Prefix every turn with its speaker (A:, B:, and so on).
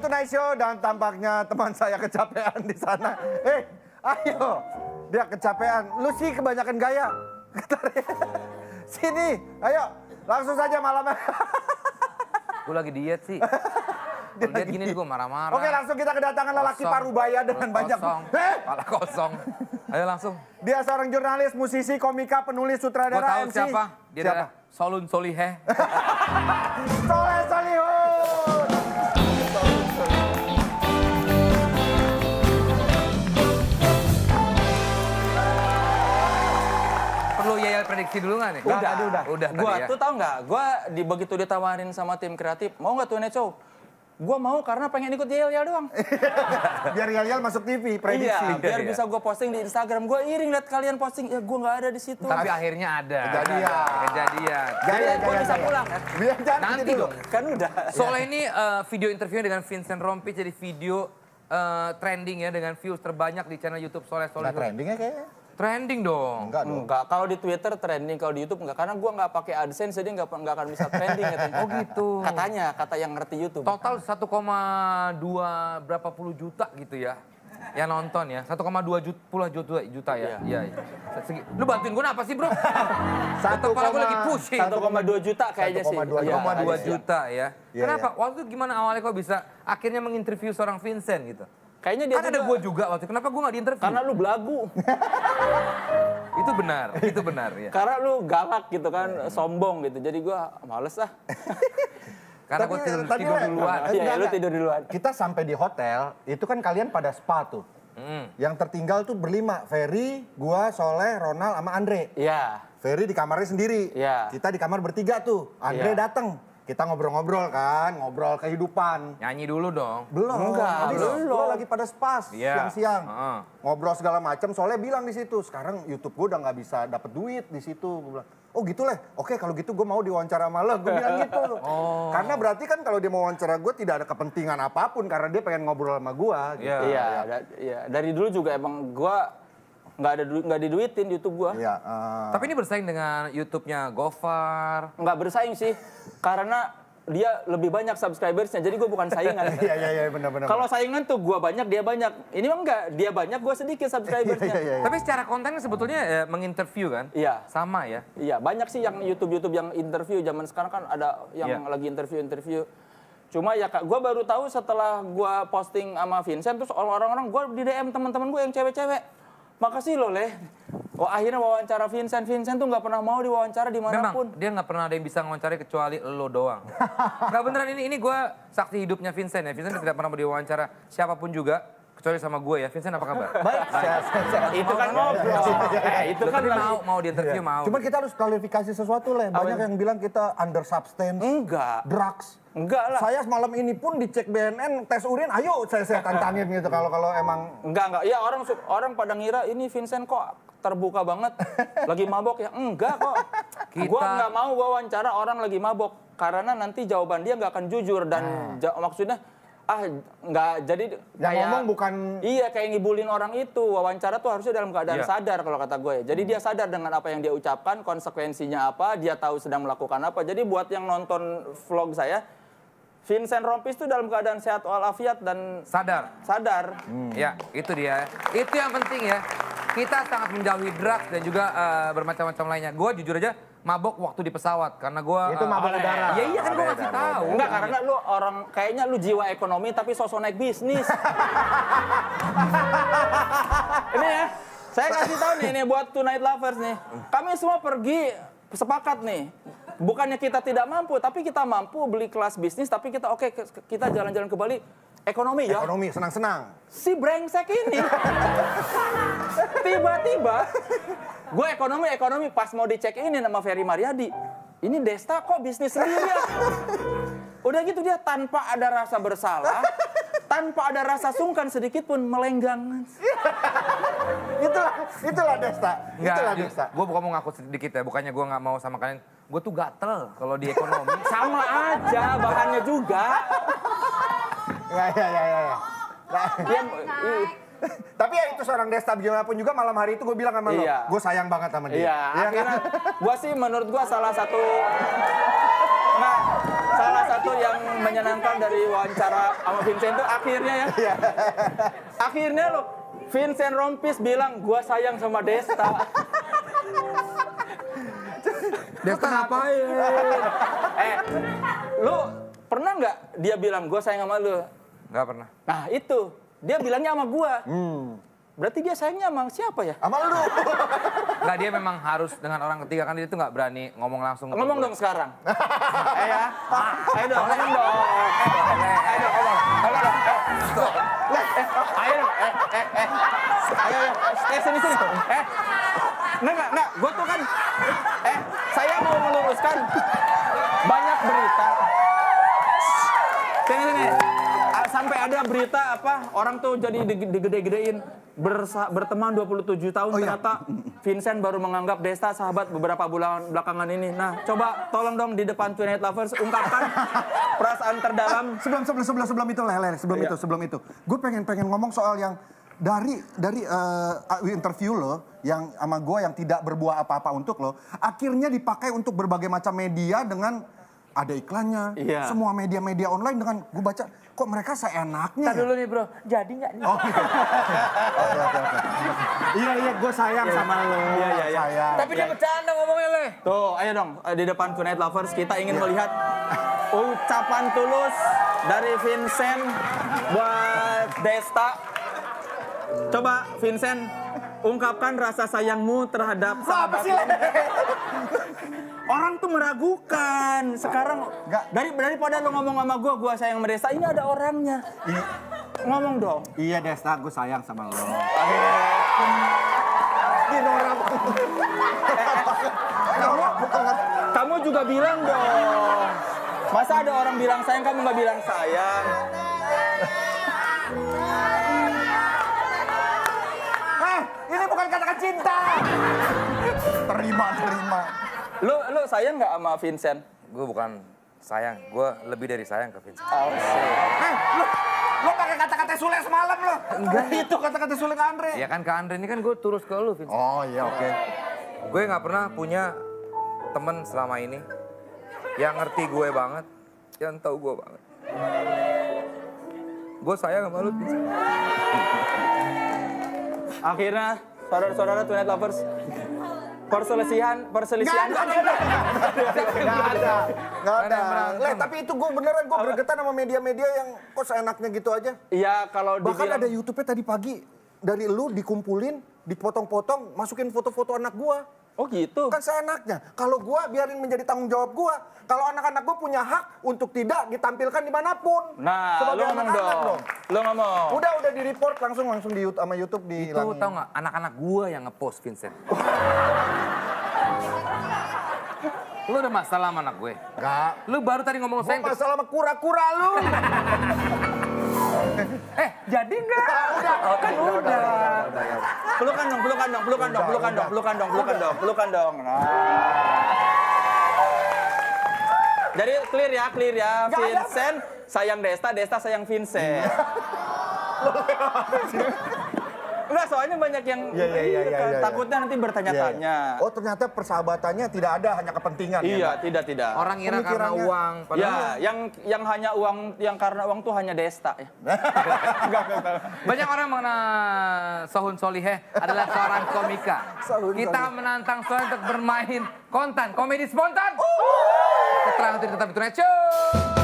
A: Tonight Show dan tampaknya teman saya kecapean di sana. Ayo, dia kecapean. Lu sih kebanyakan gaya. Sini, ayo, langsung saja malamnya.
B: Gue lagi diet sih. Kalau diet gini gue marah-marah.
A: Oke, langsung kita kedatangan lelaki parubaya dengan banyak.
B: Kepala kosong. Ayo langsung.
A: Dia seorang jurnalis, musisi, komika, penulis,
B: Gue
A: sutradara,
B: tahu
A: MC.
B: siapa. Dia adalah Solun Soliheh.
A: Soleh Solihun.
B: Perlu Yayal prediksi dulu nggak nih?
C: Udah
B: tadi
C: gua
B: ya.
C: tuh tahu nggak? Gua begitu ditawarin sama tim kreatif, mau nggak tuh Show? Gua mau karena pengen ikut Yayal doang.
A: Biar Yayal masuk TV, prediksi.
C: Iya, biar bisa gua posting di Instagram. Gua iring liat kalian posting, ya gua nggak ada di situ.
B: Tapi akhirnya ada.
A: Kejadian.
C: Jadi gua bisa pulang kan?
A: Biar jangan
B: Nanti
A: gitu.
B: dong.
C: Kan udah.
B: Soalnya ini video interviewnya dengan Vincent Rompis jadi video trending ya dengan views terbanyak di channel YouTube Soleh Solihun.
A: Nggak trendingnya kayaknya.
B: Trending dong.
A: Enggak dong.
C: Enggak, kalau di Twitter trending, kalau di YouTube enggak. Karena gua nggak pakai AdSense, jadi nggak akan bisa trending katanya.
B: Oh gitu.
C: Katanya, kata yang ngerti YouTube.
B: Total 1,2 berapa puluh juta gitu ya. Yang nonton ya, 1,2 juta ya. Iya. Lu bantuin gue apa sih bro? Kepala gue lagi pusing.
C: 1,2 juta kayaknya sih.
B: 1,2 juta ya.
A: Iya,
B: Kenapa? Waktu itu gimana awalnya kok bisa akhirnya menginterview seorang Vincent gitu?
C: Kayaknya dia
B: Kan ada gue juga waktu itu, kenapa gue gak diinterview?
C: karena lu belagu.
B: Itu benar ya.
C: Karena lu galak gitu kan, sombong gitu. Jadi gua males ah.
B: Karena gue tidur duluan.
C: Iya, lu tidur duluan.
A: Kita sampai di hotel, itu kan kalian pada spa tuh. Yang tertinggal tuh berlima, Ferry, gua, Soleh, Ronald, sama Andre.
C: Iya.
A: Ferry di kamarnya sendiri.
C: Iya.
A: Kita di kamar bertiga tuh. Andre
C: Iya.
A: datang. Kita ngobrol-ngobrol kan, ngobrol kehidupan.
B: Nyanyi dulu dong.
A: Belum.
C: Enggak, belum.
A: Gua lagi pada spa
B: Iya.
A: siang-siang.
B: Heeh.
A: Ngobrol segala macam. Soalnya bilang di situ, sekarang YouTube gua udah nggak bisa dapet duit di situ. Gua bilang, oh gitu leh. Oke kalau gitu gua mau diwawancara sama lo. Gua bilang gitu. Karena berarti kan kalau dia mau wawancara gua tidak ada kepentingan apapun karena dia pengen ngobrol sama gua. Gitu.
B: Iya.
C: Iya. Dari dulu juga emang gua nggak diduitin YouTube gua.
A: Iya.
B: Tapi ini bersaing dengan YouTube-nya Gofar.
C: Nggak bersaing sih, karena dia lebih banyak subscribersnya, jadi gue bukan saingan.
A: Iya benar-benar.
C: Kalau saingan tuh gue banyak, dia banyak. Ini mah enggak, dia banyak, gue sedikit subscribersnya.
A: Iya.
B: Tapi secara konten sebetulnya menginterview kan?
C: Iya.
B: Sama ya?
C: Iya, banyak sih yang YouTube yang interview. Zaman sekarang kan ada yang lagi interview. Cuma ya kak, gue baru tahu setelah gue posting sama Vincent, terus orang-orang gue di DM teman-teman gue yang cewek-cewek. Makasih loh Leh. Oh akhirnya wawancara Vincent tuh nggak pernah mau diwawancara dimanapun.
B: Memang dia nggak pernah ada yang bisa ngawancari kecuali lo doang. Nggak beneran ini gue saksi hidupnya Vincent ya. Vincent tidak pernah mau diwawancara siapapun juga kecuali sama gue ya. Vincent apa kabar?
A: Baik.
C: Itu kan ngobrol. Itu kan
B: Tapi mau di interview mau.
A: Cuman kita harus klarifikasi sesuatu Leh. Banyak yang bilang kita under substance,
C: enggak.
A: drugs.
C: Enggak lah.
A: Saya malam ini pun dicek BNN, tes urin, ayo saya tantangin gitu kalau emang.
C: Enggak. Ya orang pada ngira ini Vincent kok terbuka banget. Lagi mabok ya? Enggak kok. Gua nggak mau wawancara orang lagi mabok. Karena nanti jawaban dia nggak akan jujur. Dan maksudnya, nggak jadi
A: Yang
C: kayak,
A: ngomong bukan.
C: Iya, kayak ngibulin orang itu. Wawancara tuh harusnya dalam keadaan sadar kalau kata gue. Jadi dia sadar dengan apa yang dia ucapkan, konsekuensinya apa, dia tahu sedang melakukan apa. Jadi buat yang nonton vlog saya, Vincent Rompis itu dalam keadaan sehat walafiat dan
B: sadar. Ya, itu dia. Itu yang penting ya. Kita sangat menjauhi drugs dan juga bermacam-macam lainnya. Gue jujur aja mabok waktu di pesawat karena gue
A: Itu mabok udara.
B: Iya kan gue ngasih tahu.
C: enggak karena lu kayaknya lu jiwa ekonomi tapi sosok naik bisnis. Ini ya, saya kasih tahu nih buat Tonight Lovers nih. Kami semua pergi sepakat nih. Bukannya kita tidak mampu, tapi kita mampu beli kelas bisnis, tapi kita kita jalan-jalan ke Bali. Ekonomi ya.
A: Ekonomi, senang-senang.
C: Si brengsek ini. Tiba-tiba, gue ekonomi pas mau dicek ini nama Ferry Mariadi. Ini Desta kok bisnis sendiri ya? Udah gitu dia tanpa ada rasa bersalah, tanpa ada rasa sungkan sedikit pun melenggang.
A: Itulah Desta. Itulah Desta.
B: Gue bukan mau ngaku sedikit ya, bukannya gue nggak mau sama kalian. Gue tuh gatel kalau di ekonomi.
C: Sama aja, bahannya juga.
A: Ya. Tapi ya itu seorang Desta bagaimanapun juga malam hari itu gue bilang sama lo, gue sayang banget sama dia.
C: Iya, akhirnya gue sih menurut gue salah satu. Nah, salah satu yang menyenangkan dari wawancara sama Vincent itu akhirnya ya. Akhirnya lo Vincent Rompis bilang gua sayang sama Desta.
B: Desta ngapain?
C: Lu pernah nggak dia bilang gua sayang sama lu?
B: Nggak pernah.
C: Nah itu dia bilangnya sama gua. Berarti dia sayangnya sama siapa ya?
A: Sama lu.
B: Nggak, dia memang harus dengan orang ketiga kan dia tuh nggak berani ngomong langsung. ke
C: Ngomong
B: gue.
C: dong sekarang. Ya. Ayo dong, ngomong dong. Ayo dong, ngomong. Ayo dong. Ayo. Sini. Enggak. Gue tuh kan. Saya mau meluruskan banyak berita. Sini. Sampai ada berita apa orang tuh jadi digede-gedein berteman 27 tahun ternyata Vincent baru menganggap Desta sahabat beberapa bulan belakangan ini. Nah, coba tolong dong di depan Twin Night Lovers ungkapkan perasaan terdalam.
A: Sebelum itu. Gue pengen ngomong soal yang dari interview lo yang sama gue yang tidak berbuah apa-apa untuk lo, akhirnya dipakai untuk berbagai macam media dengan ada iklannya,
C: Iya.
A: semua media-media online dengan gue baca, kok mereka seenaknya
C: Ntar
A: ya?
C: dulu nih bro, jadi nggak nih?
A: Oke, iya, gue sayang sama lo.
C: Iya.
A: Sayang.
B: Tapi dia bercanda ngomongnya, Le.
C: Tuh, ayo dong di depan Twin Night Lovers kita ingin melihat ucapan tulus dari Vincent buat Desta. Coba Vincent ungkapkan rasa sayangmu terhadap sahabat. Orang tuh meragukan. Sekarang daripada lu ngomong sama gua sayang sama Desta, ini ada orangnya. Ngomong dong.
A: Iya Desta, gue sayang sama lo.
C: Kamu juga bilang dong. Masa ada orang bilang sayang, kamu nggak bilang sayang?
A: Ini bukan kata-kata cinta. Terima.
C: Lu sayang nggak sama Vincent?
B: Gue bukan sayang, gue lebih dari sayang ke Vincent.
A: Lo pakai kata-kata Sule semalam lo. Enggak. Itu kata-kata Sule ke Andre.
B: Ya kan ke Andre ini kan gue terus ke lu, Vincent.
A: Oh iya, oke.
B: Gue nggak pernah punya temen selama ini yang ngerti gue banget, yang tahu gue banget. Gue sayang sama lu, Vincent.
C: Akhirnya, saudara-saudara Twin Night Lovers, perselisihan.
A: Nggak ada. Tapi itu gue beneran gue bergetar sama media-media yang kok seenaknya gitu aja.
C: Iya, kalau
A: Bahkan
C: dibilang...
A: ada YouTube-nya tadi pagi dari lu dikumpulin, dipotong-potong, masukin foto-foto anak gua.
C: Oh gitu?
A: Kan seenaknya. Kalau gua biarin menjadi tanggung jawab gua. Kalau anak-anak gua punya hak untuk tidak ditampilkan dimanapun.
C: Nah,
A: sebagai
C: lo ngomong
A: anak-anak
C: dong. Lo ngomong.
A: Udah di report langsung di YouTube sama YouTube di.
B: Itu tau nggak, anak-anak gue yang ngepost Vincent. Lu ada masalah sama anak gue?
A: Enggak.
B: Lu baru tadi ngomong
A: Gua
B: sayang.
A: masalah sama kura-kura lu.
B: Jadi nggak? Udah.
C: Pelukan dong. Nah. Jadi clear ya. Vincent sayang Desta sayang Vincent. Enggak, soalnya banyak yang
A: Iya.
C: takutnya nanti bertanya-tanya.
A: Oh, ternyata persahabatannya tidak ada, hanya kepentingan.
C: Iya,
A: ya,
C: tidak.
B: Orang kira karena
A: Pemikirannya-
B: uang.
C: Ya, yang hanya uang, yang karena uang tuh hanya Desta ya.
B: Banyak orang mengenal Sohun Soliheh adalah seorang komika. Kita menantang Sohun untuk bermain konten komedi spontan. Keterangan tetap itu Show.